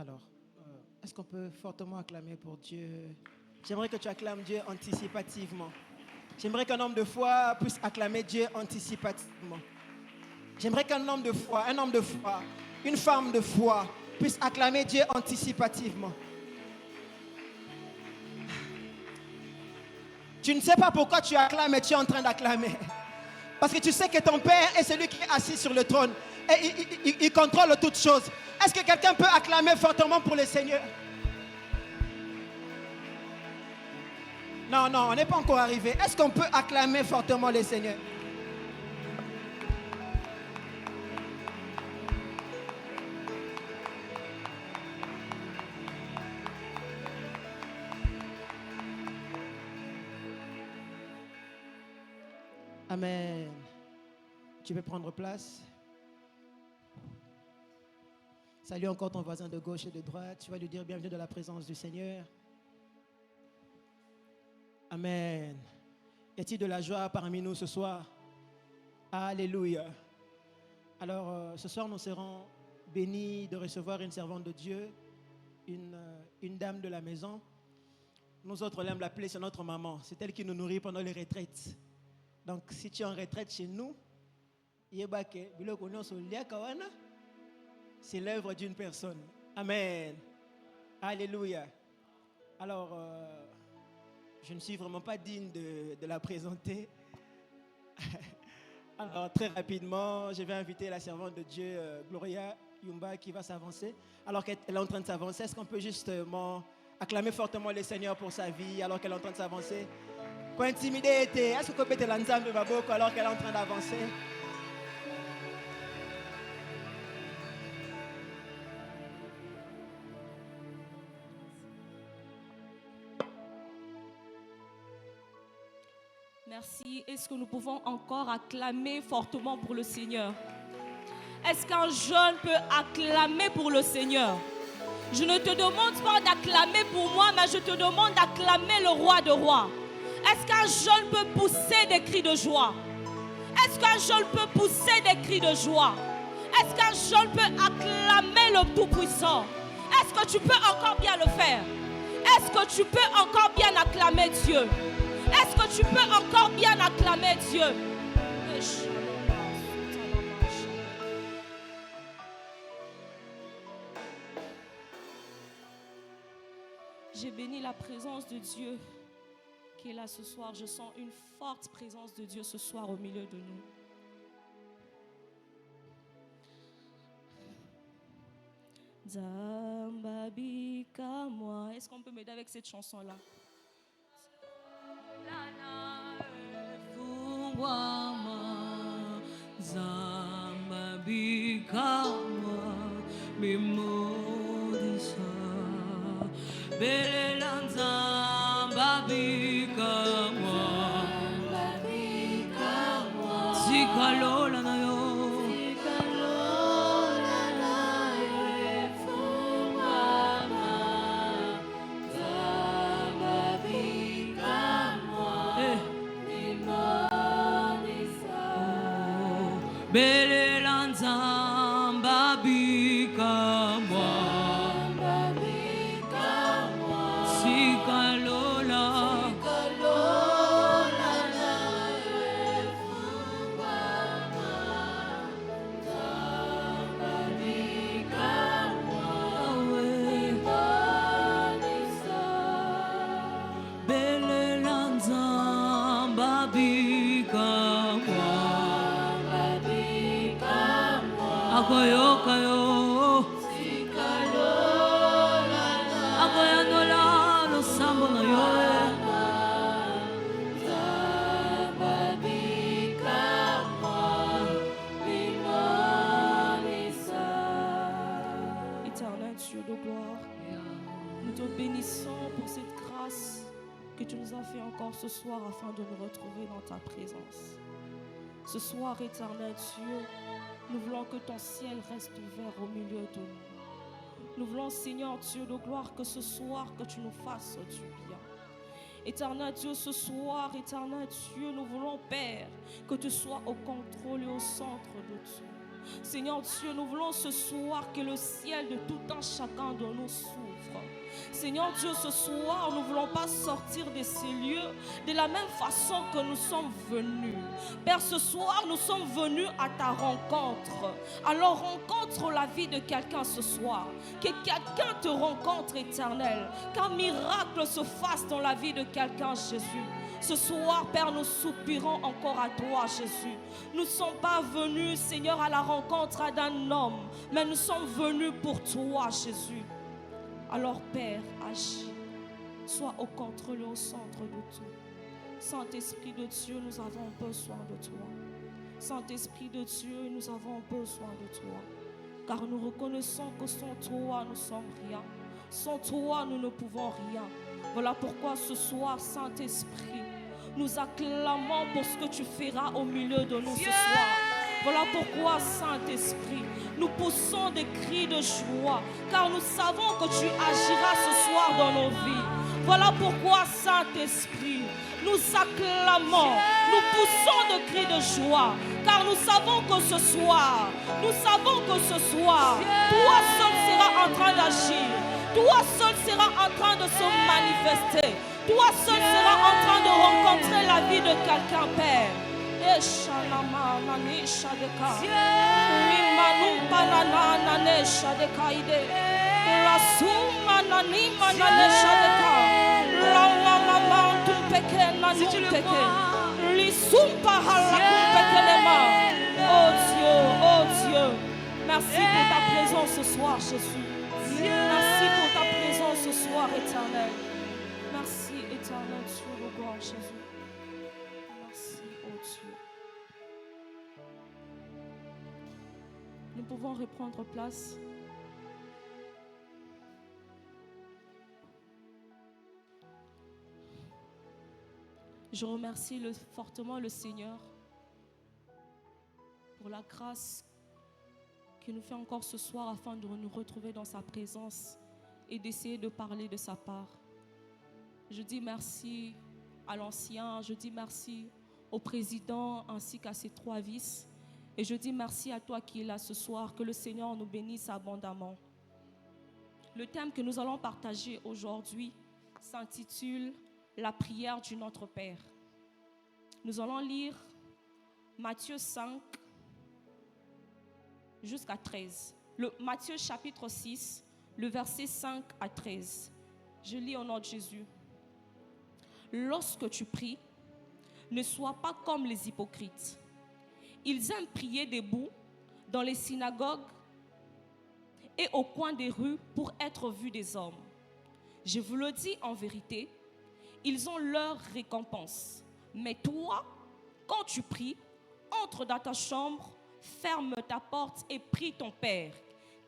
Alors, est-ce qu'on peut fortement acclamer pour Dieu? J'aimerais que tu acclames Dieu anticipativement. J'aimerais qu'un homme de foi puisse acclamer Dieu anticipativement. J'aimerais qu'un homme de foi, une femme de foi puisse acclamer Dieu anticipativement. Tu ne sais pas pourquoi tu acclames, mais tu es en train d'acclamer. Parce que tu sais que ton Père est celui qui est assis sur le trône. Et il contrôle toutes choses. Est-ce que quelqu'un peut acclamer fortement pour le Seigneur? Non, on n'est pas encore arrivé. Est-ce qu'on peut acclamer fortement le Seigneur? Amen. Tu peux prendre place. Salue encore ton voisin de gauche et de droite. Tu vas lui dire bienvenue dans la présence du Seigneur. Amen. Y a-t-il de la joie parmi nous ce soir? Alléluia. Alors, ce soir, nous serons bénis de recevoir une servante de Dieu, une dame de la maison. Nous autres, on l'aime l'appeler, c'est notre maman. C'est elle qui nous nourrit pendant les retraites. Donc, si tu es en retraite chez nous, c'est l'œuvre d'une personne. Amen. Alléluia. Alors, je ne suis vraiment pas digne de la présenter. Alors, très rapidement, je vais inviter la servante de Dieu, Gloria Yumba, qui va s'avancer. Alors qu'elle est en train de s'avancer, est-ce qu'on peut justement acclamer fortement le Seigneur pour sa vie alors qu'elle est en train de s'avancer? Pour intimider, est-ce qu'on peut mettre l'ensemble de Baboko alors qu'elle est en train d'avancer? Merci. Est-ce que nous pouvons encore acclamer fortement pour le Seigneur? Est-ce qu'un jeune peut acclamer pour le Seigneur? Je ne te demande pas d'acclamer pour moi, mais je te demande d'acclamer le roi de rois. Est-ce qu'un jeune peut pousser des cris de joie? Est-ce qu'un jeune peut pousser des cris de joie? Est-ce qu'un jeune peut acclamer le Tout-Puissant? Est-ce que tu peux encore bien le faire? Est-ce que tu peux encore bien acclamer Dieu? Est-ce que tu peux encore bien acclamer Dieu? J'ai béni la présence de Dieu qui est là ce soir. Je sens une forte présence de Dieu ce soir au milieu de nous. Zambabika moi. Est-ce qu'on peut m'aider avec cette chanson-là? Zambabika moi. Bimodisa. Belanza babika moi. Sikalola na yo. Belanza babika moi. Éternel Dieu de gloire, nous te bénissons pour cette grâce que tu nous as fait encore ce soir afin de nous retrouver dans ta présence. Ce soir, éternel Dieu, nous voulons que ton ciel reste ouvert au milieu de nous. Nous voulons, Seigneur Dieu de gloire, que ce soir, que tu nous fasses du bien. Éternel Dieu, ce soir, éternel Dieu, nous voulons, Père, que tu sois au contrôle et au centre de tout. Seigneur Dieu, nous voulons ce soir que le ciel de tout un chacun de nous s'ouvre. Seigneur Dieu, ce soir, nous ne voulons pas sortir de ces lieux de la même façon que nous sommes venus. Père, ce soir, nous sommes venus à ta rencontre. Alors rencontre la vie de quelqu'un ce soir. Que quelqu'un te rencontre, Éternel. Qu'un miracle se fasse dans la vie de quelqu'un, Jésus. Ce soir, Père, nous soupirons encore à toi, Jésus. Nous ne sommes pas venus, Seigneur, à la rencontre d'un homme, mais nous sommes venus pour toi, Jésus. Alors, Père, agis. Sois au contrôle et au centre de tout. Saint-Esprit de Dieu, nous avons besoin de toi. Saint-Esprit de Dieu, nous avons besoin de toi. Car nous reconnaissons que sans toi, nous ne sommes rien. Sans toi, nous ne pouvons rien. Voilà pourquoi ce soir, Saint-Esprit, nous acclamons pour ce que tu feras au milieu de nous ce soir. Voilà pourquoi, Saint-Esprit, nous poussons des cris de joie, car nous savons que tu agiras ce soir dans nos vies. Voilà pourquoi, Saint-Esprit, nous acclamons, nous poussons des cris de joie, car nous savons que ce soir, toi seul seras en train d'agir, toi seul seras en train de se manifester, toi seul seras en train de rencontrer la vie de quelqu'un, Père. Si tu le oh Dieu, merci pour ta présence ce soir, Jésus. Merci pour ta présence ce soir, éternel. Merci, éternel Dieu de gloire, Jésus. Merci, oh Dieu. Nous pouvons reprendre place. Je remercie fortement le Seigneur pour la grâce qu'il nous fait encore ce soir afin de nous retrouver dans sa présence et d'essayer de parler de sa part. Je dis merci à l'ancien, je dis merci au président ainsi qu'à ses 3 vices. Et je dis merci à toi qui es là ce soir, que le Seigneur nous bénisse abondamment. Le thème que nous allons partager aujourd'hui s'intitule « La prière du Notre Père ». Nous allons lire Matthieu 5 jusqu'à 13. Matthieu chapitre 6, le verset 5 à 13. Je lis au nom de Jésus. « Lorsque tu pries, ne sois pas comme les hypocrites. Ils aiment prier debout dans les synagogues et au coin des rues pour être vus des hommes. Je vous le dis en vérité, ils ont leur récompense. Mais toi, quand tu pries, entre dans ta chambre, ferme ta porte et prie ton Père,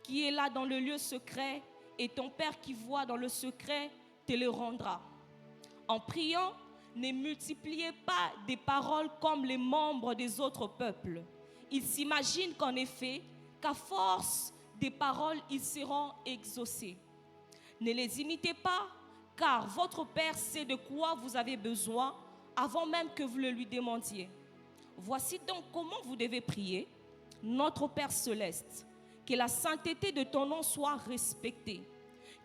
qui est là dans le lieu secret, et ton Père qui voit dans le secret te le rendra. En priant, ne multipliez pas des paroles comme les membres des autres peuples. Ils s'imaginent qu'en effet, qu'à force des paroles, ils seront exaucés. Ne les imitez pas, car votre Père sait de quoi vous avez besoin avant même que vous le lui demandiez. Voici donc comment vous devez prier. Notre Père céleste, que la sainteté de ton nom soit respectée,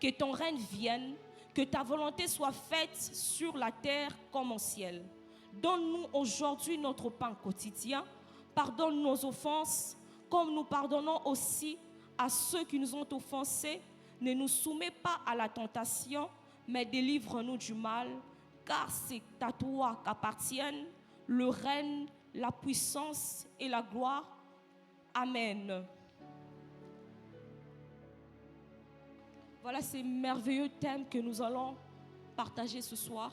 que ton règne vienne, que ta volonté soit faite sur la terre comme au ciel. Donne-nous aujourd'hui notre pain quotidien. Pardonne nos offenses, comme nous pardonnons aussi à ceux qui nous ont offensés. Ne nous soumets pas à la tentation, mais délivre-nous du mal, car c'est à toi qu'appartiennent le règne, la puissance et la gloire. Amen. Voilà ces merveilleux thèmes que nous allons partager ce soir.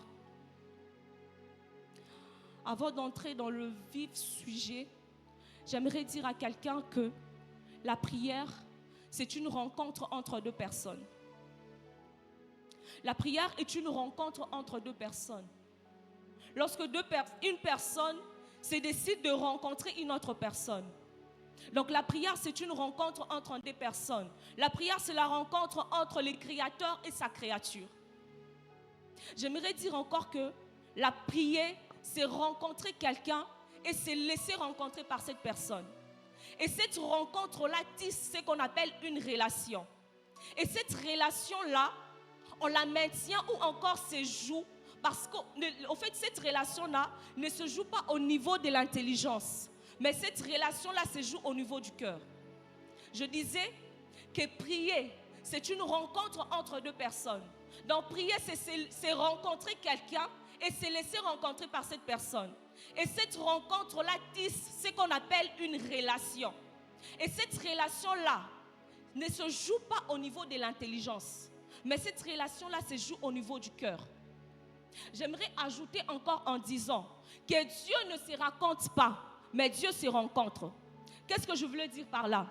Avant d'entrer dans le vif sujet, j'aimerais dire à quelqu'un que la prière, c'est une rencontre entre 2 personnes. La prière est une rencontre entre 2 personnes. Lorsque une personne se décide de rencontrer une autre personne. Donc la prière, c'est une rencontre entre 2 personnes. La prière, c'est la rencontre entre le Créateur et sa créature. J'aimerais dire encore que la prière, c'est rencontrer quelqu'un et se laisser rencontrer par cette personne. Et cette rencontre-là tisse ce qu'on appelle une relation. Et cette relation-là, on la maintient ou encore se joue parce qu'en fait, cette relation-là ne se joue pas au niveau de l'intelligence, mais cette relation-là se joue au niveau du cœur. Je disais que prier, c'est une rencontre entre deux personnes. Donc prier, c'est rencontrer quelqu'un et se laisser rencontrer par cette personne. Et cette rencontre-là tisse ce qu'on appelle une relation. Et cette relation-là ne se joue pas au niveau de l'intelligence, mais cette relation-là se joue au niveau du cœur. J'aimerais ajouter encore en disant que Dieu ne se raconte pas, mais Dieu se rencontre. Qu'est-ce que je voulais dire par là?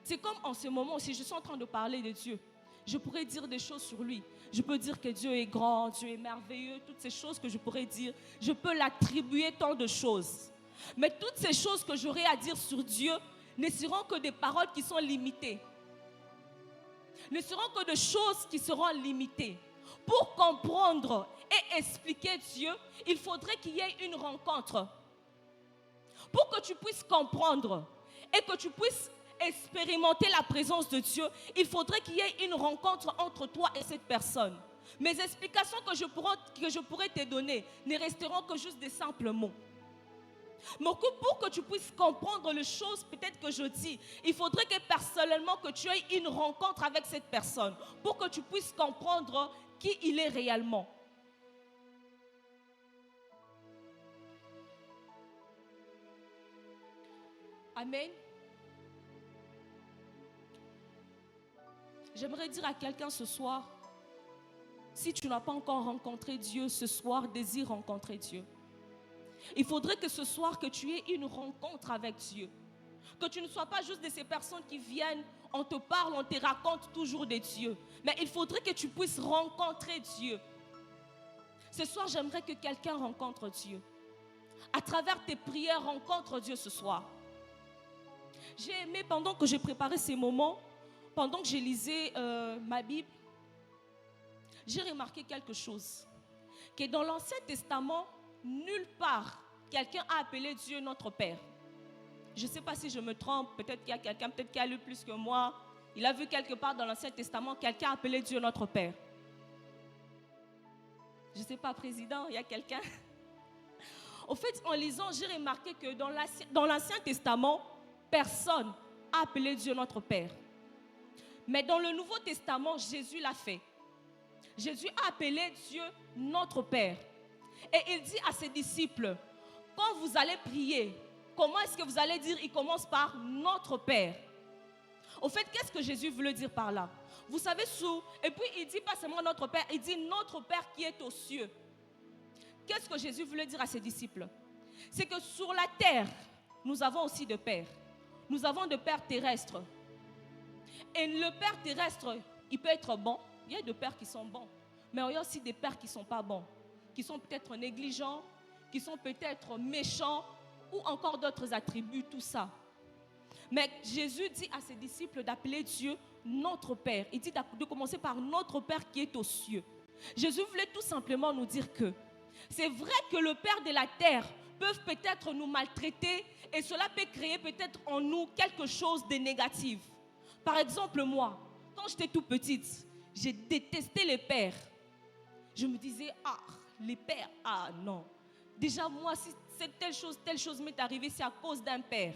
C'est comme en ce moment, si je suis en train de parler de Dieu, je pourrais dire des choses sur lui. Je peux dire que Dieu est grand, Dieu est merveilleux, toutes ces choses que je pourrais dire. Je peux l'attribuer tant de choses. Mais toutes ces choses que j'aurai à dire sur Dieu ne seront que des paroles qui sont limitées. Ne seront que des choses qui seront limitées. Pour comprendre et expliquer Dieu, il faudrait qu'il y ait une rencontre. Pour que tu puisses comprendre et que tu puisses expérimenter la présence de Dieu, il faudrait qu'il y ait une rencontre entre toi et cette personne. Mes explications que je pourrais te donner ne resteront que juste des simples mots. Mais pour que tu puisses comprendre les choses peut-être que je dis, il faudrait que personnellement que tu aies une rencontre avec cette personne pour que tu puisses comprendre qui il est réellement. Amen. J'aimerais dire à quelqu'un ce soir, si tu n'as pas encore rencontré Dieu, ce soir, désire rencontrer Dieu. Il faudrait que ce soir, que tu aies une rencontre avec Dieu. Que tu ne sois pas juste de ces personnes qui viennent, on te parle, on te raconte toujours de Dieu. Mais il faudrait que tu puisses rencontrer Dieu. Ce soir, j'aimerais que quelqu'un rencontre Dieu. À travers tes prières, rencontre Dieu ce soir. J'ai aimé, pendant que j'ai préparé ces moments, pendant que je lisais ma Bible, j'ai remarqué quelque chose. Que dans l'Ancien Testament, nulle part, quelqu'un a appelé Dieu notre Père. Je ne sais pas si je me trompe, peut-être qu'il y a quelqu'un, peut-être qui a lu plus que moi. Il a vu quelque part dans l'Ancien Testament, quelqu'un a appelé Dieu notre Père. Je ne sais pas, président, il y a quelqu'un. Au fait, en lisant, j'ai remarqué que dans l'Ancien Testament, personne n'a appelé Dieu notre Père. Mais dans le Nouveau Testament, Jésus l'a fait. Jésus a appelé Dieu notre Père. Et il dit à ses disciples, quand vous allez prier, comment est-ce que vous allez dire? Il commence par notre Père. Au fait, qu'est-ce que Jésus voulait dire par là? Vous savez, et puis il dit pas seulement notre Père, il dit notre Père qui est aux cieux. Qu'est-ce que Jésus voulait dire à ses disciples? C'est que sur la terre, nous avons aussi des pères. Nous avons des pères terrestres. Et le père terrestre, il peut être bon. Il y a des pères qui sont bons. Mais il y a aussi des pères qui ne sont pas bons. Qui sont peut-être négligents, qui sont peut-être méchants, ou encore d'autres attributs, tout ça. Mais Jésus dit à ses disciples d'appeler Dieu notre Père. Il dit de commencer par notre Père qui est aux cieux. Jésus voulait tout simplement nous dire que c'est vrai que le Père de la terre peut peut-être nous maltraiter et cela peut créer peut-être en nous quelque chose de négatif. Par exemple, moi, quand j'étais toute petite, j'ai détesté les pères. Je me disais, les pères, non. Déjà, moi, si telle chose m'est arrivée, c'est à cause d'un père.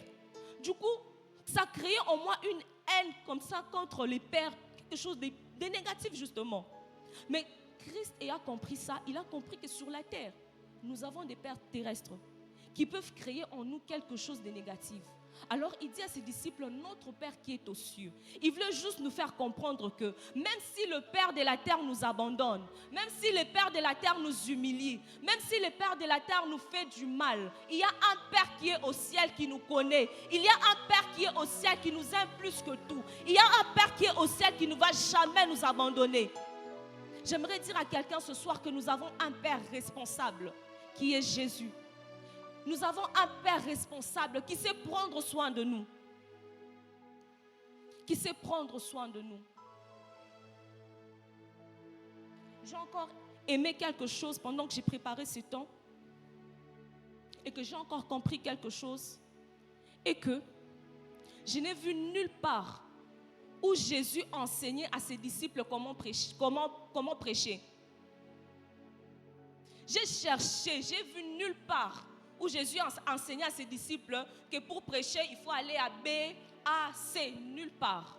Du coup, ça créait en moi une haine comme ça contre les pères, quelque chose de négatif justement. Mais Christ ayant compris ça, il a compris que sur la terre, nous avons des pères terrestres qui peuvent créer en nous quelque chose de négatif. Alors il dit à ses disciples, notre Père qui est aux cieux. Il voulait juste nous faire comprendre que même si le Père de la terre nous abandonne, même si le Père de la terre nous humilie, même si le Père de la terre nous fait du mal, il y a un Père qui est au ciel qui nous connaît. Il y a un Père qui est au ciel qui nous aime plus que tout. Il y a un Père qui est au ciel qui ne va jamais nous abandonner. J'aimerais dire à quelqu'un ce soir que nous avons un Père responsable qui est Jésus. Nous avons un Père responsable qui sait prendre soin de nous. Qui sait prendre soin de nous. J'ai encore aimé quelque chose pendant que j'ai préparé ce temps et que j'ai encore compris quelque chose. Et que je n'ai vu nulle part où Jésus enseignait à ses disciples comment prêcher. J'ai cherché, j'ai vu nulle part où Jésus enseignait à ses disciples que pour prêcher, il faut aller à B, A, C, nulle part.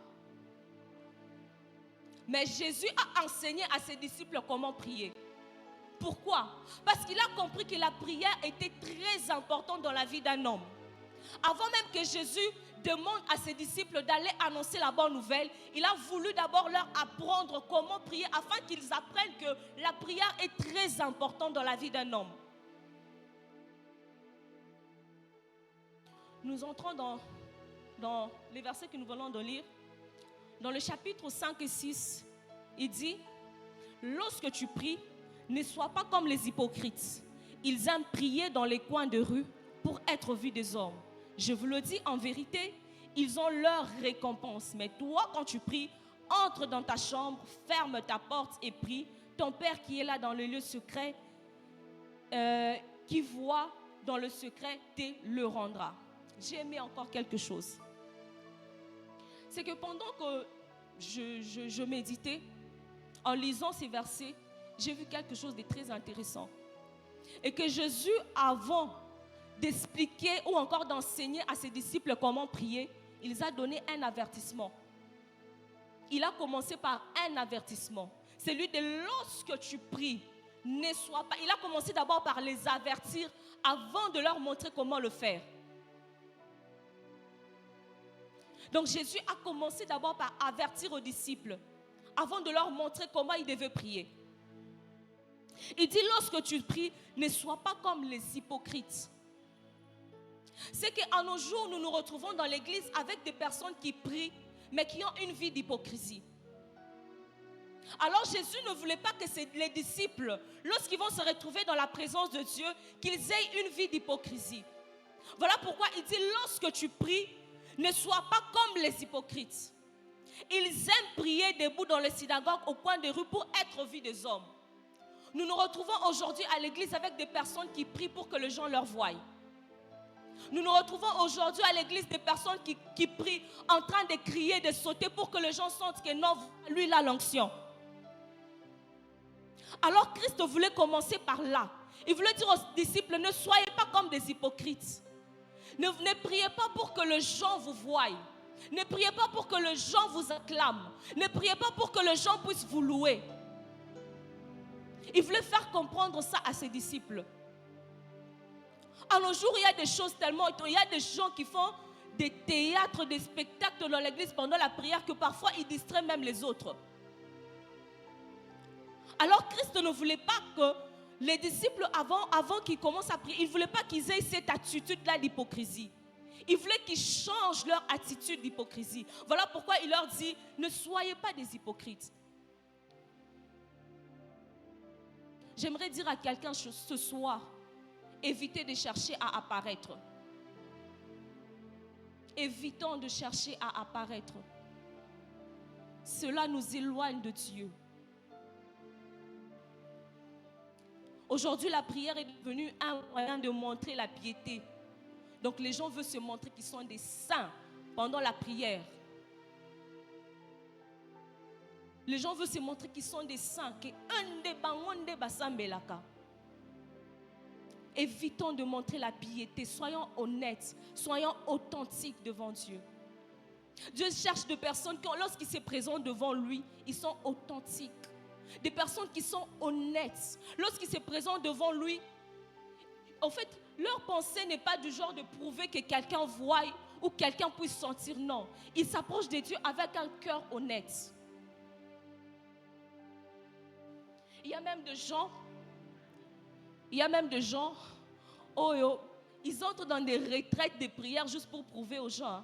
Mais Jésus a enseigné à ses disciples comment prier. Pourquoi? Parce qu'il a compris que la prière était très importante dans la vie d'un homme. Avant même que Jésus demande à ses disciples d'aller annoncer la bonne nouvelle, il a voulu d'abord leur apprendre comment prier afin qu'ils apprennent que la prière est très importante dans la vie d'un homme. Nous entrons dans les versets que nous venons de lire. Dans le chapitre 5 et 6, il dit: lorsque tu pries, ne sois pas comme les hypocrites. Ils aiment prier dans les coins de rue pour être vus des hommes. Je vous le dis en vérité, ils ont leur récompense. Mais toi, quand tu pries, entre dans ta chambre, ferme ta porte et prie. Ton Père qui est là dans le lieu secret, qui voit dans le secret, te le rendra. J'ai aimé encore quelque chose. C'est que pendant que je méditais, en lisant ces versets, j'ai vu quelque chose de très intéressant. Et que Jésus, avant d'expliquer ou encore d'enseigner à ses disciples comment prier, il les a donné un avertissement. Il a commencé par un avertissement. C'est lui de lorsque tu pries, ne sois pas. Il a commencé d'abord par les avertir avant de leur montrer comment le faire. Donc Jésus a commencé d'abord par avertir aux disciples avant de leur montrer comment ils devaient prier. Il dit lorsque tu pries, ne sois pas comme les hypocrites. C'est qu'en nos jours, nous nous retrouvons dans l'église avec des personnes qui prient, mais qui ont une vie d'hypocrisie. Alors Jésus ne voulait pas que les disciples, lorsqu'ils vont se retrouver dans la présence de Dieu, qu'ils aient une vie d'hypocrisie. Voilà pourquoi il dit lorsque tu pries, ne sois pas comme les hypocrites. Ils aiment prier debout dans les synagogues au coin des rues pour être vus des hommes. Nous nous retrouvons aujourd'hui à l'église avec des personnes qui prient pour que les gens leur voient. Nous nous retrouvons aujourd'hui à l'église des personnes qui prient en train de crier, de sauter pour que les gens sentent que non, lui il a l'onction. Alors Christ voulait commencer par là. Il voulait dire aux disciples, ne soyez pas comme des hypocrites. Ne priez pas pour que les gens vous voient. Ne priez pas pour que les gens vous acclament. Ne priez pas pour que les gens puissent vous louer. Il voulait faire comprendre ça à ses disciples. À nos jours, il y a des choses tellement... Il y a des gens qui font des théâtres, des spectacles dans l'église pendant la prière que parfois ils distraient même les autres. Alors Christ ne voulait pas que les disciples, avant qu'ils commencent à prier, il ne voulait pas qu'ils aient cette attitude-là d'hypocrisie. Il voulait qu'ils changent leur attitude d'hypocrisie. Voilà pourquoi il leur dit, ne soyez pas des hypocrites. J'aimerais dire à quelqu'un ce soir, évitez de chercher à apparaître. Évitons de chercher à apparaître. Cela nous éloigne de Dieu. Aujourd'hui, la prière est devenue un moyen de montrer la piété. Donc les gens veulent se montrer qu'ils sont des saints pendant la prière. Les gens veulent se montrer qu'ils sont des saints. Évitons de montrer la piété. Soyons honnêtes. Soyons authentiques devant Dieu. Dieu cherche des personnes qui, lorsqu'ils se présentent devant lui, ils sont authentiques. Des personnes qui sont honnêtes. Lorsqu'ils se présentent devant lui, en fait, leur pensée n'est pas du genre de prouver que quelqu'un voie ou quelqu'un puisse sentir. Non. Ils s'approchent de Dieu avec un cœur honnête. Il y a même des gens, ils entrent dans des retraites de prière juste pour prouver aux gens.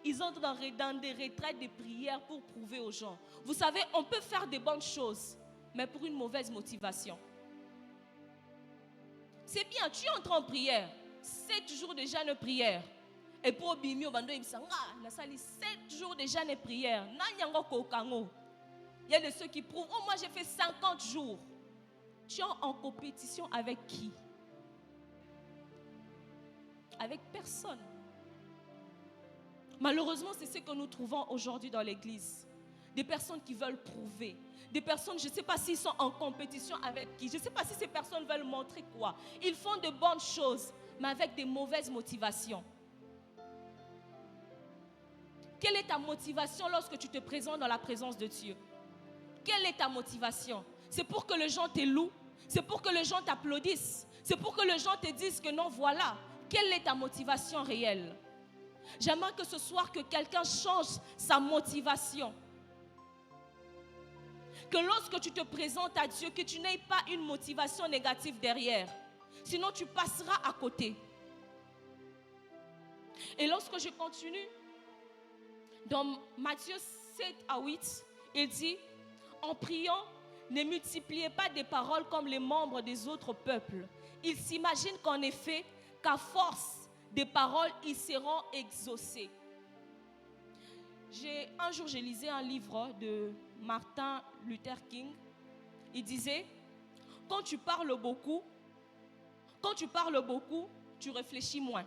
Ils entrent dans des retraites de prière pour prouver aux gens. Vous savez, on peut faire des bonnes choses, mais pour une mauvaise motivation. C'est bien, tu entres en prière, 7 jours de jeûne et prière. Et pour Bimio, il y a 7 jours de jeûne et prière. Il y a de ceux qui prouvent, oh moi j'ai fait 50 jours. Tu es en compétition avec qui? avec personne. Malheureusement, c'est ce que nous trouvons aujourd'hui dans l'église. Des personnes qui veulent prouver. Des personnes, je ne sais pas s'ils sont en compétition avec qui. Je ne sais pas si ces personnes veulent montrer quoi. Ils font de bonnes choses, mais avec des mauvaises motivations. Quelle est ta motivation lorsque tu te présentes dans la présence de Dieu? Quelle est ta motivation? C'est pour que les gens te louent? C'est pour que les gens t'applaudissent? C'est pour que les gens te disent que non, voilà. Quelle est ta motivation réelle? J'aimerais que ce soir que quelqu'un change sa motivation. Que lorsque tu te présentes à Dieu, que tu n'aies pas une motivation négative derrière. Sinon tu passeras à côté. Et lorsque je continue, dans Matthieu 7 à 8, il dit, en priant, ne multipliez pas des paroles comme les membres des autres peuples. Ils s'imaginent qu'en effet, qu'à force des paroles, ils seront exaucés. Un jour, j'ai lisé un livre de Martin Luther King. Il disait, quand tu parles beaucoup, tu réfléchis moins.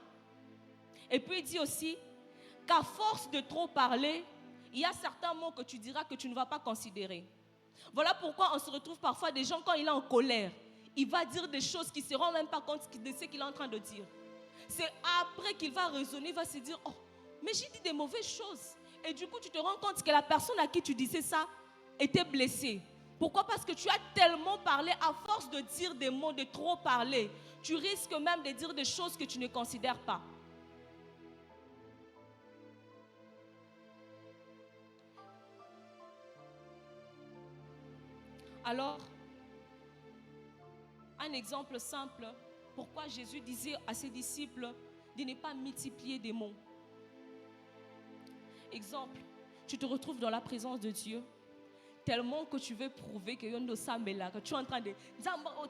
Et puis il dit aussi qu'à force de trop parler, il y a certains mots que tu diras que tu ne vas pas considérer. Voilà pourquoi on se retrouve parfois des gens, quand il est en colère, il va dire des choses qui ne se rendent même pas compte de ce qu'il est en train de dire. C'est après qu'il va raisonner, il va se dire, oh, mais j'ai dit des mauvaises choses. Et du coup, tu te rends compte que la personne à qui tu disais ça était blessée. Pourquoi? Parce que tu as tellement parlé, à force de dire des mots, de trop parler, tu risques même de dire des choses que tu ne considères pas. Alors, un exemple simple, pourquoi Jésus disait à ses disciples de ne pas multiplier des mots. Exemple, tu te retrouves dans la présence de Dieu, tellement que tu veux prouver que que tu es en train de dire,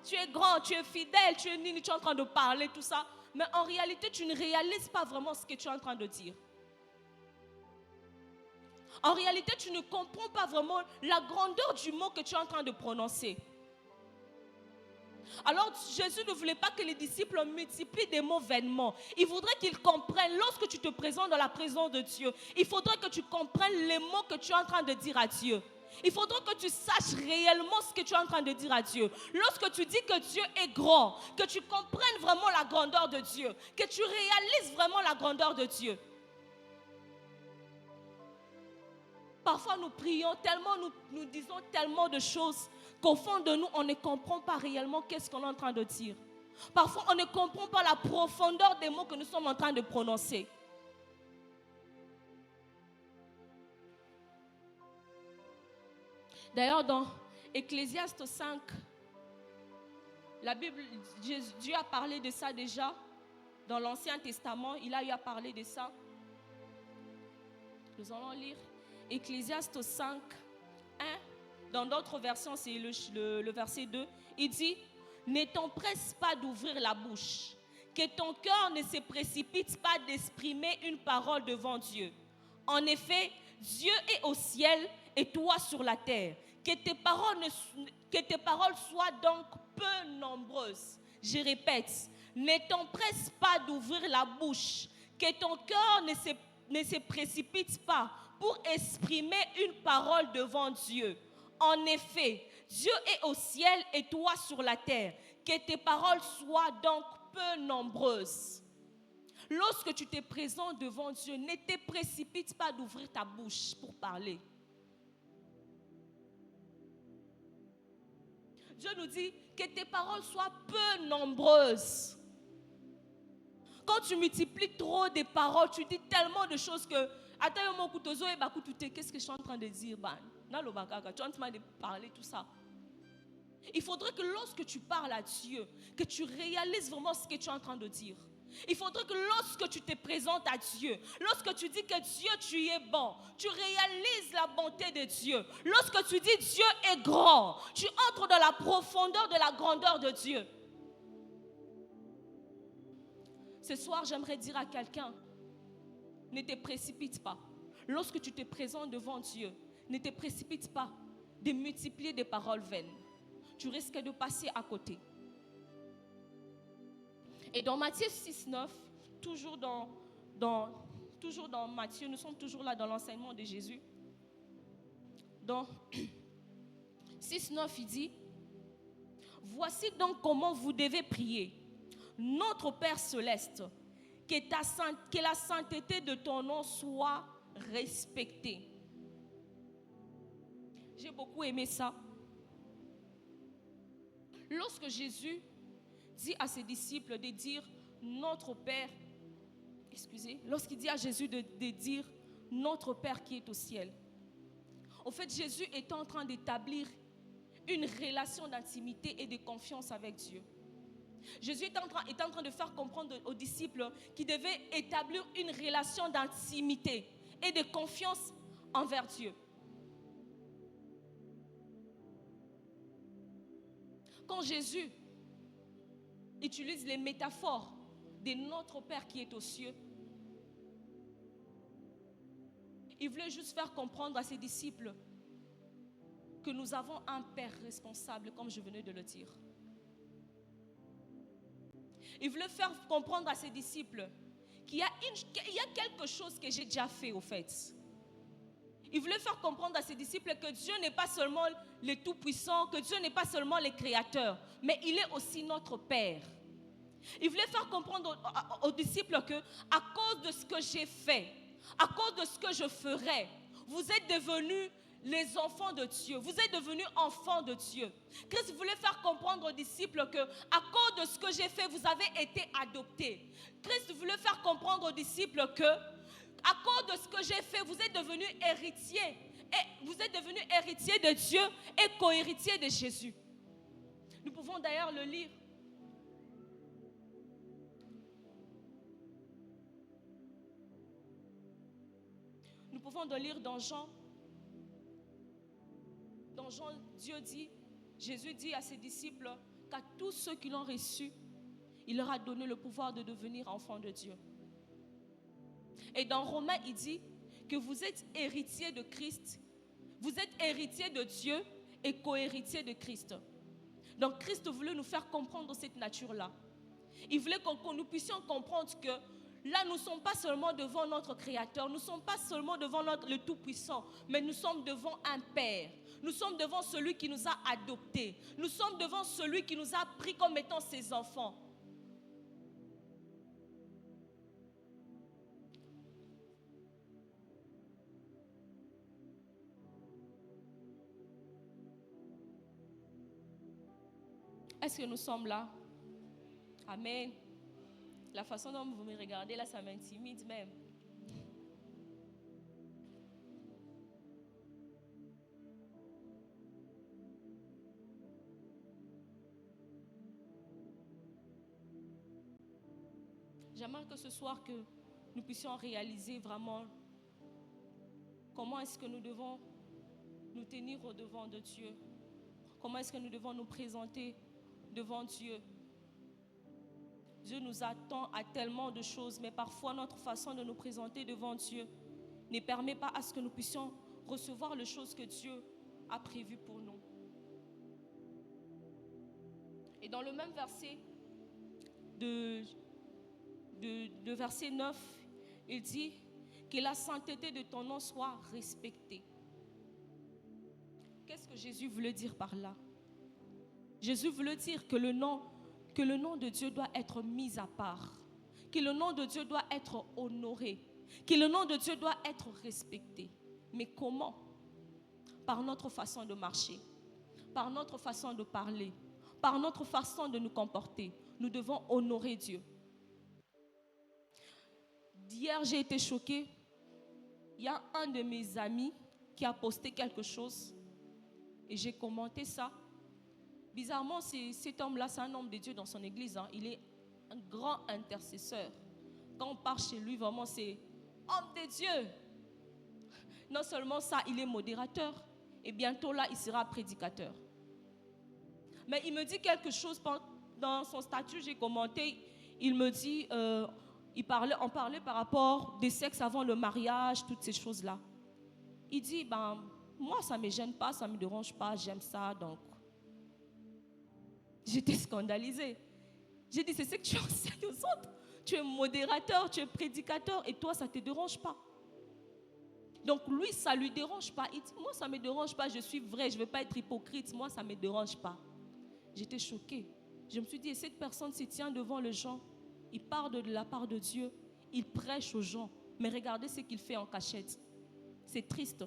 tu es grand, tu es fidèle, tu es en train de parler, tout ça, mais en réalité, tu ne réalises pas vraiment ce que tu es en train de dire. En réalité, tu ne comprends pas vraiment la grandeur du mot que tu es en train de prononcer. Alors Jésus ne voulait pas que les disciples multiplient des mots vainement. Il voudrait qu'ils comprennent, lorsque tu te présentes dans la présence de Dieu, il faudrait que tu comprennes les mots que tu es en train de dire à Dieu. Il faudrait que tu saches réellement ce que tu es en train de dire à Dieu. Lorsque tu dis que Dieu est grand, que tu comprennes vraiment la grandeur de Dieu, que tu réalises vraiment la grandeur de Dieu. Parfois nous prions tellement, nous disons tellement de choses qu'au fond de nous, on ne comprend pas réellement qu'est-ce qu'on est en train de dire. Parfois, on ne comprend pas la profondeur des mots que nous sommes en train de prononcer. D'ailleurs, dans Ecclésiaste 5, la Bible, Dieu a parlé de ça déjà. Dans l'Ancien Testament, il a eu à parler de ça. Nous allons lire Ecclésiaste 5, 1. Dans d'autres versions, c'est le verset 2. Il dit, ne t'empresse pas d'ouvrir la bouche, que ton cœur ne se précipite pas d'exprimer une parole devant Dieu. En effet, Dieu est au ciel et toi sur la terre. Que tes paroles soient donc peu nombreuses. Je répète, ne t'empresse pas d'ouvrir la bouche, que ton cœur ne se précipite pas pour exprimer une parole devant Dieu. En effet, Dieu est au ciel et toi sur la terre. Que tes paroles soient donc peu nombreuses. Lorsque tu te présentes devant Dieu, ne te précipite pas d'ouvrir ta bouche pour parler. Dieu nous dit que tes paroles soient peu nombreuses. Quand tu multiplies trop de paroles, tu dis tellement de choses que qu'est-ce que je suis en train de dire? Tu es en train de parler tout ça. Il faudrait que lorsque tu parles à Dieu, que tu réalises vraiment ce que tu es en train de dire. Il faudrait que lorsque tu te présentes à Dieu, lorsque tu dis que Dieu, tu es bon, tu réalises la bonté de Dieu. Lorsque tu dis Dieu est grand, tu entres dans la profondeur de la grandeur de Dieu. Ce soir, j'aimerais dire à quelqu'un, ne te précipite pas. Lorsque tu te présentes devant Dieu, ne te précipite pas de multiplier des paroles vaines. Tu risques de passer à côté. Et dans Matthieu 6, 9, toujours toujours dans Matthieu, nous sommes toujours là dans l'enseignement de Jésus. Dans 6,9, il dit, voici donc comment vous devez prier. Notre Père céleste, que la sainteté de ton nom soit respectée. J'ai beaucoup aimé ça. Lorsque Jésus dit à ses disciples de dire notre Père, lorsqu'il dit à Jésus de dire notre Père qui est au ciel, en fait Jésus est en train d'établir une relation d'intimité et de confiance avec Dieu. Jésus est en train de faire comprendre aux disciples qu'ils devaient établir une relation d'intimité et de confiance envers Dieu. Quand Jésus utilise les métaphores de notre Père qui est aux cieux, il voulait juste faire comprendre à ses disciples que nous avons un Père responsable, comme je venais de le dire. Il voulait faire comprendre à ses disciples qu'il y a quelque chose que j'ai déjà fait au fait. Il voulait faire comprendre à ses disciples que Dieu n'est pas seulement le Tout-Puissant, que Dieu n'est pas seulement le Créateur, mais il est aussi notre Père. Il voulait faire comprendre aux disciples que, à cause de ce que j'ai fait, à cause de ce que je ferai, vous êtes devenus les enfants de Dieu. Vous êtes devenus enfants de Dieu. Christ voulait faire comprendre aux disciples que, à cause de ce que j'ai fait, vous avez été adoptés. Christ voulait faire comprendre aux disciples que, à cause de ce que j'ai fait, vous êtes devenus héritiers. Et vous êtes devenus héritiers de Dieu et co-héritiers de Jésus. Nous pouvons d'ailleurs le lire. Nous pouvons le lire dans Jean. Dans Jean, Jésus dit à ses disciples qu'à tous ceux qui l'ont reçu, il leur a donné le pouvoir de devenir enfants de Dieu. Et dans Romains, il dit que vous êtes héritiers de Christ, vous êtes héritiers de Dieu et co-héritiers de Christ. Donc Christ voulait nous faire comprendre cette nature-là. Il voulait que nous puissions comprendre que là, nous ne sommes pas seulement devant notre Créateur, nous ne sommes pas seulement devant le Tout-Puissant, mais nous sommes devant un Père. Nous sommes devant celui qui nous a adoptés. Nous sommes devant celui qui nous a pris comme étant ses enfants. Est-ce que nous sommes là? Amen. La façon dont vous me regardez là, ça m'intimide même. J'aimerais que ce soir que nous puissions réaliser vraiment comment est-ce que nous devons nous tenir au devant de Dieu. Comment est-ce que nous devons nous présenter devant Dieu. Dieu nous attend à tellement de choses, mais parfois notre façon de nous présenter devant Dieu ne permet pas à ce que nous puissions recevoir les choses que Dieu a prévues pour nous. Et dans le même verset de verset 9, il dit que la sainteté de ton nom soit respectée. Qu'est-ce que Jésus voulait dire par là? Jésus voulait dire que le nom de Dieu doit être mis à part, que le nom de Dieu doit être honoré, que le nom de Dieu doit être respecté. Mais comment? Par notre façon de marcher, par notre façon de parler, par notre façon de nous comporter. Nous devons honorer Dieu. D'hier, j'ai été choquée. Il y a un de mes amis qui a posté quelque chose et j'ai commenté ça. Bizarrement, cet homme-là, c'est un homme de Dieu dans son église. Il est un grand intercesseur. Quand on part chez lui, vraiment, c'est homme de Dieu. Non seulement ça, il est modérateur. Et bientôt là, il sera prédicateur. Mais il me dit quelque chose dans son statut, j'ai commenté. Il me dit, on parlait par rapport des sexes avant le mariage, toutes ces choses-là. Il dit, moi, ça ne me gêne pas, ça ne me dérange pas, j'aime ça, donc. J'étais scandalisée. J'ai dit, c'est ce que tu enseignes aux autres. Tu es modérateur, tu es prédicateur et toi, ça ne te dérange pas. Donc lui, ça ne lui dérange pas. Il dit, moi, ça ne me dérange pas, je suis vrai, je ne veux pas être hypocrite. Moi, ça ne me dérange pas. J'étais choquée. Je me suis dit, et cette personne se tient devant les gens. Il parle de la part de Dieu. Il prêche aux gens. Mais regardez ce qu'il fait en cachette. C'est triste.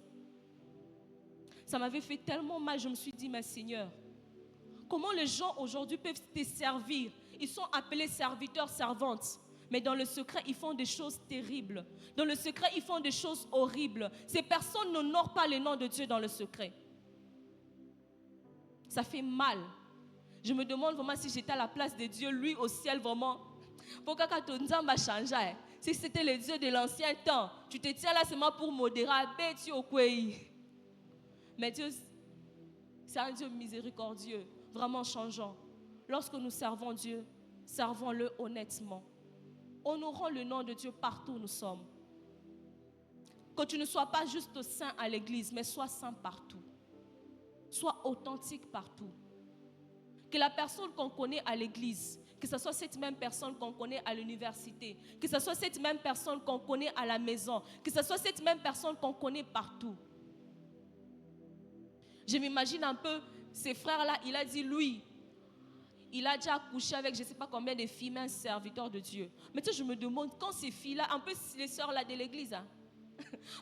Ça m'avait fait tellement mal. Je me suis dit, mais Seigneur, comment les gens aujourd'hui peuvent te servir? Ils sont appelés serviteurs, servantes. Mais dans le secret, ils font des choses terribles. Dans le secret, ils font des choses horribles. Ces personnes n'honorent pas le nom de Dieu dans le secret. Ça fait mal. Je me demande vraiment si j'étais à la place de Dieu, lui au ciel, vraiment. Pourquoi quand ton Dieu m'a changé? Si c'était le Dieu de l'ancien temps, tu te tiens là seulement pour modérer, bêti au pays. Mais Dieu, c'est un Dieu miséricordieux, vraiment changeant. Lorsque nous servons Dieu, servons-le honnêtement. Honorons le nom de Dieu partout où nous sommes. Que tu ne sois pas juste saint à l'église, mais sois saint partout. Sois authentique partout. Que la personne qu'on connaît à l'église, que ce soit cette même personne qu'on connaît à l'université, que ce soit cette même personne qu'on connaît à la maison, que ce soit cette même personne qu'on connaît partout. Je m'imagine un peu ces frères-là, il a dit, lui, il a déjà couché avec je ne sais pas combien de filles, mais un serviteur de Dieu. Mais tu sais, je me demande, quand ces filles-là, un peu les sœurs-là de l'église, hein,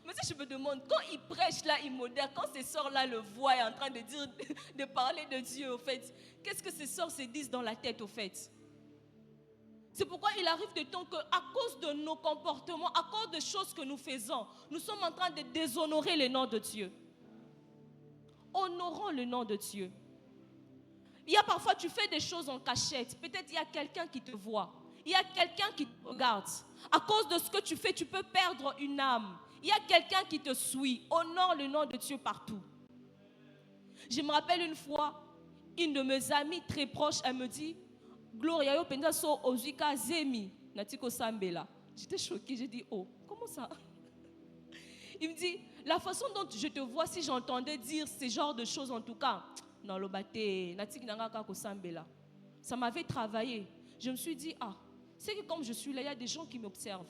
mais tu sais, je me demande, quand ils prêchent là, ils modèrent, quand ces sœurs-là le voient en train de dire, de parler de Dieu, au fait, qu'est-ce que ces sœurs se disent dans la tête, au fait? C'est pourquoi il arrive de temps qu'à cause de nos comportements, à cause des choses que nous faisons, nous sommes en train de déshonorer le nom de Dieu. Honorons le nom de Dieu. Il y a parfois, tu fais des choses en cachette. Peut-être il y a quelqu'un qui te voit. Il y a quelqu'un qui te regarde. À cause de ce que tu fais, tu peux perdre une âme. Il y a quelqu'un qui te suit. Honore le nom de Dieu partout. Je me rappelle une fois, une de mes amies très proches, elle me dit, Gloria, yo penza so ozika zemi, natiko sambela. J'étais choquée, j'ai dit, oh, comment ça? Il me dit, la façon dont je te vois, si j'entendais dire ce genre de choses en tout cas, non, le baté, ça m'avait travaillé. Je me suis dit, c'est que comme je suis là, il y a des gens qui m'observent.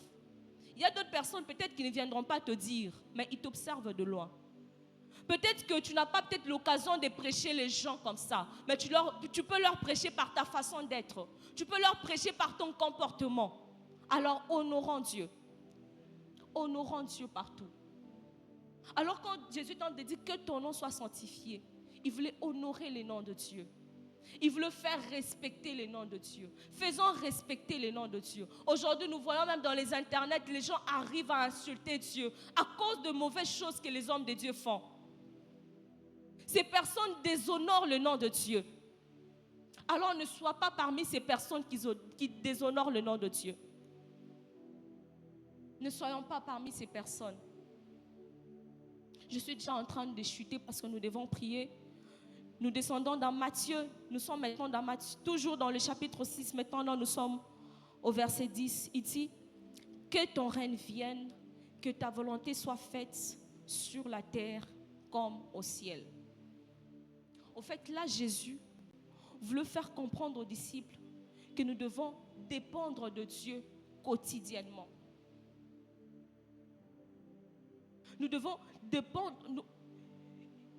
Il y a d'autres personnes peut-être qui ne viendront pas te dire, mais ils t'observent de loin. Peut-être que tu n'as pas peut-être l'occasion de prêcher les gens comme ça, mais tu peux leur prêcher par ta façon d'être. Tu peux leur prêcher par ton comportement. Alors honorons Dieu. Honorons Dieu partout. Alors quand Jésus tente de dire que ton nom soit sanctifié, il voulait honorer le nom de Dieu. Il voulait faire respecter le nom de Dieu. Faisons respecter le nom de Dieu. Aujourd'hui, nous voyons même dans les internets, les gens arrivent à insulter Dieu à cause de mauvaises choses que les hommes de Dieu font. Ces personnes déshonorent le nom de Dieu. Alors ne sois pas parmi ces personnes qui déshonorent le nom de Dieu. Ne soyons pas parmi ces personnes. Je suis déjà en train de chuter parce que nous devons prier. Nous descendons dans Matthieu. Nous sommes maintenant dans Matthieu, toujours dans le chapitre 6. Maintenant, nous sommes au verset 10. Il dit, que ton règne vienne, que ta volonté soit faite sur la terre comme au ciel. Au fait, là, Jésus voulait faire comprendre aux disciples que nous devons dépendre de Dieu quotidiennement. Nous devons dépendre.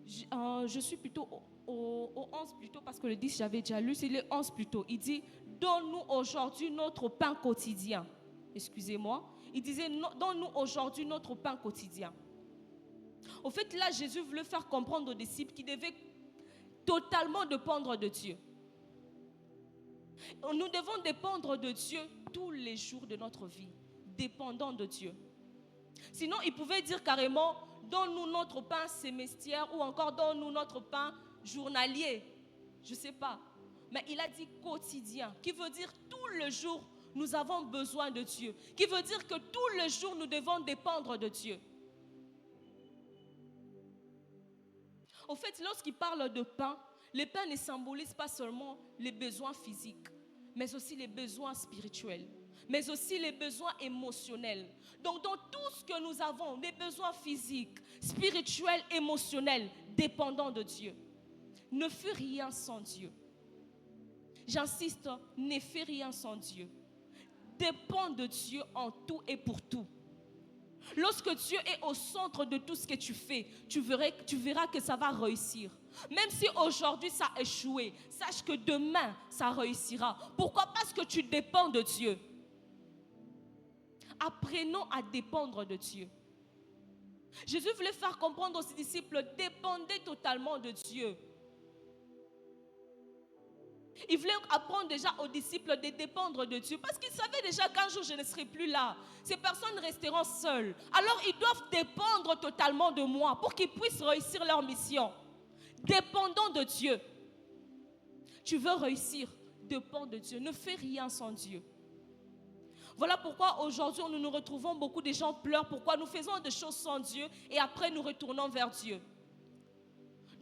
Je suis plutôt au 11 plutôt parce que le 10 j'avais déjà lu, c'est le 11 plutôt. Il dit, donne-nous aujourd'hui notre pain quotidien. Excusez-moi. Il disait, donne-nous aujourd'hui notre pain quotidien. Au fait, là, Jésus voulait faire comprendre aux disciples qu'ils devaient totalement dépendre de Dieu. Nous devons dépendre de Dieu tous les jours de notre vie, dépendant de Dieu. Sinon, il pouvait dire carrément, donne-nous notre pain sémestriel ou encore donne-nous notre pain journalier. Je ne sais pas. Mais il a dit quotidien, qui veut dire tout le jour, nous avons besoin de Dieu. Qui veut dire que tout le jour, nous devons dépendre de Dieu. Au fait, lorsqu'il parle de pain, le pain ne symbolise pas seulement les besoins physiques, mais aussi les besoins spirituels, mais aussi les besoins émotionnels. Donc, dans tout ce que nous avons, les besoins physiques, spirituels, émotionnels, dépendant de Dieu. Ne fais rien sans Dieu. J'insiste, ne fais rien sans Dieu. dépends de Dieu en tout et pour tout. Lorsque Dieu est au centre de tout ce que tu fais, tu verras que ça va réussir. Même si aujourd'hui ça a échoué, sache que demain ça réussira. Pourquoi? Parce que tu dépends de Dieu. Apprenons à dépendre de Dieu. Jésus voulait faire comprendre aux ses disciples, dépendez totalement de Dieu. Il voulait apprendre déjà aux disciples de dépendre de Dieu parce qu'il savait déjà qu'un jour je ne serai plus là. Ces personnes resteront seules. Alors ils doivent dépendre totalement de moi pour qu'ils puissent réussir leur mission. Dépendons de Dieu. Tu veux réussir, dépends de Dieu. Ne fais rien sans Dieu. Voilà pourquoi aujourd'hui nous nous retrouvons, beaucoup de gens pleurent. Pourquoi nous faisons des choses sans Dieu et après nous retournons vers Dieu.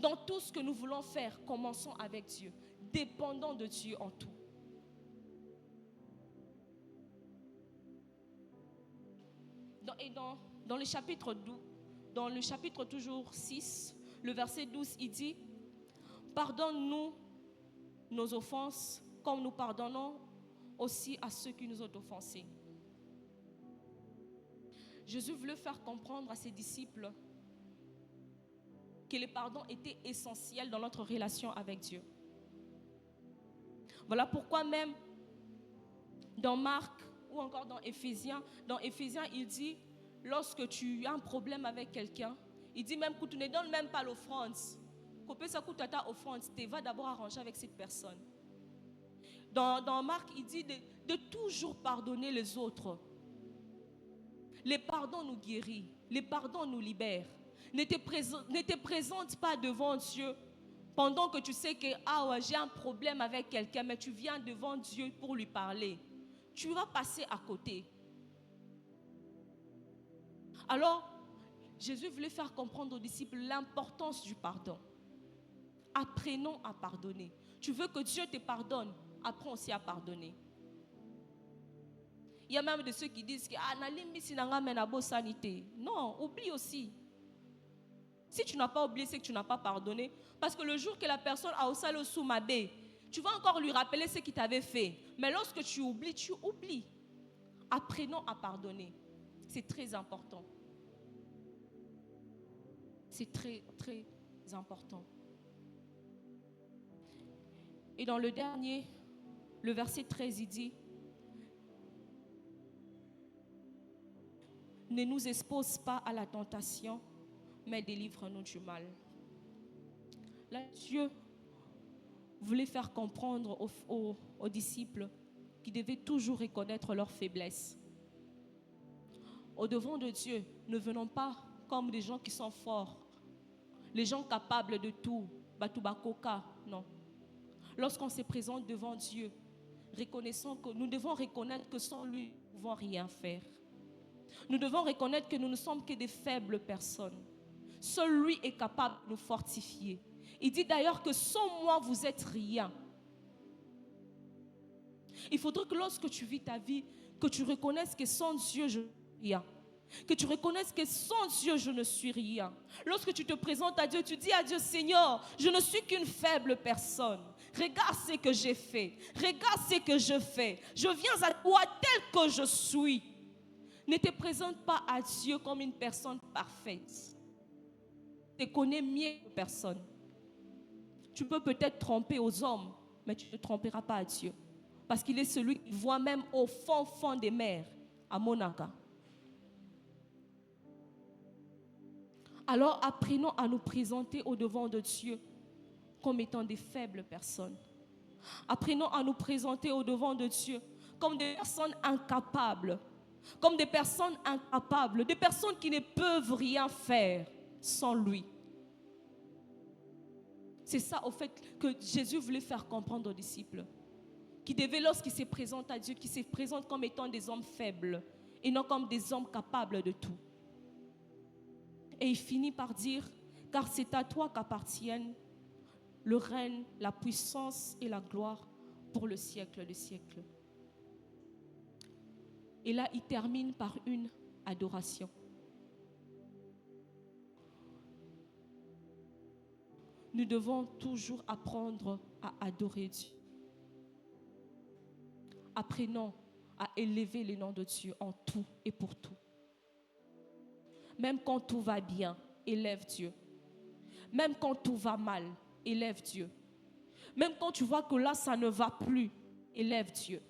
Dans tout ce que nous voulons faire, commençons avec Dieu. Dépendons de Dieu en tout. Dans le chapitre 12, dans le chapitre toujours 6, le verset 12, il dit, pardonne-nous nos offenses comme nous pardonnons aussi à ceux qui nous ont offensés. Jésus voulait faire comprendre à ses disciples que le pardon était essentiel dans notre relation avec Dieu. Voilà pourquoi même dans Marc ou encore dans Éphésiens, il dit, lorsque tu as un problème avec quelqu'un, il dit même que tu ne donnes même pas l'offrande. Tu vas d'abord arranger avec cette personne. Dans Marc, il dit de toujours pardonner les autres. Les pardons nous guérissent, les pardons nous libèrent. Ne te présente pas devant Dieu pendant que tu sais que j'ai un problème avec quelqu'un, mais tu viens devant Dieu pour lui parler. Tu vas passer à côté. Alors, Jésus voulait faire comprendre aux disciples l'importance du pardon. Apprenons à pardonner. Tu veux que Dieu te pardonne, apprends aussi à pardonner. Il y a même de ceux qui disent que non, oublie aussi. Si tu n'as pas oublié, c'est que tu n'as pas pardonné. Parce que le jour que la personne a au sale sous ma baie, tu vas encore lui rappeler ce qu'il t'avait fait. Mais lorsque tu oublies, tu oublies. Apprenons à pardonner. C'est très important. C'est très, très important. Et dans le dernier, le verset 13, il dit, ne nous expose pas à la tentation, mais délivre-nous du mal. Là, Dieu voulait faire comprendre aux disciples qu'ils devaient toujours reconnaître leurs faiblesses. Au-devant de Dieu, ne venons pas comme des gens qui sont forts, les gens capables de tout, Batubakoka, non. Lorsqu'on se présente devant Dieu, reconnaissons que nous devons reconnaître que sans lui, nous ne pouvons rien faire. Nous devons reconnaître que nous ne sommes que des faibles personnes. Seul lui est capable de nous fortifier. Il dit d'ailleurs que sans moi, vous n'êtes rien. Il faudrait que lorsque tu vis ta vie, que tu reconnaisses que sans Dieu, je ne suis rien. Que tu reconnaisses que sans Dieu, je ne suis rien. Lorsque tu te présentes à Dieu, tu dis à Dieu, Seigneur, je ne suis qu'une faible personne. Regarde ce que j'ai fait. Regarde ce que je fais. Je viens à toi tel que je suis. Ne te présente pas à Dieu comme une personne parfaite. Tu te connais mieux que personne. Tu peux peut-être tromper aux hommes, mais tu ne tromperas pas à Dieu. Parce qu'il est celui qui voit même au fond des mers, à Monaca. Alors apprenons à nous présenter au-devant de Dieu comme étant des faibles personnes. Apprenons à nous présenter au-devant de Dieu comme des personnes incapables. Comme des personnes incapables, des personnes qui ne peuvent rien faire sans lui. C'est ça, au fait, que Jésus voulait faire comprendre aux disciples. Qui devaient, lorsqu'ils se présentent à Dieu, qu'ils se présentent comme étant des hommes faibles et non comme des hommes capables de tout. Et il finit par dire, car c'est à toi qu'appartiennent le règne, la puissance et la gloire pour le siècle des siècles. Et là, il termine par une adoration. Nous devons toujours apprendre à adorer Dieu. Apprenons à élever le nom de Dieu en tout et pour tout. Même quand tout va bien, élève Dieu. Même quand tout va mal, élève Dieu. Même quand tu vois que là, ça ne va plus, élève Dieu.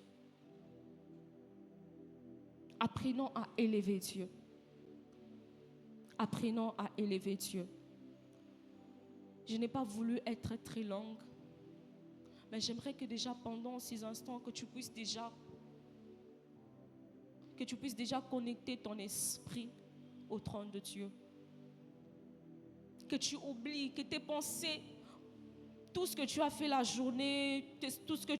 Apprenons à élever Dieu. Apprenons à élever Dieu. Je n'ai pas voulu être très longue, mais j'aimerais que déjà pendant ces instants, que tu puisses déjà connecter ton esprit au trône de Dieu. Que tu oublies, que tes pensées, tout ce que tu as fait la journée, tout ce que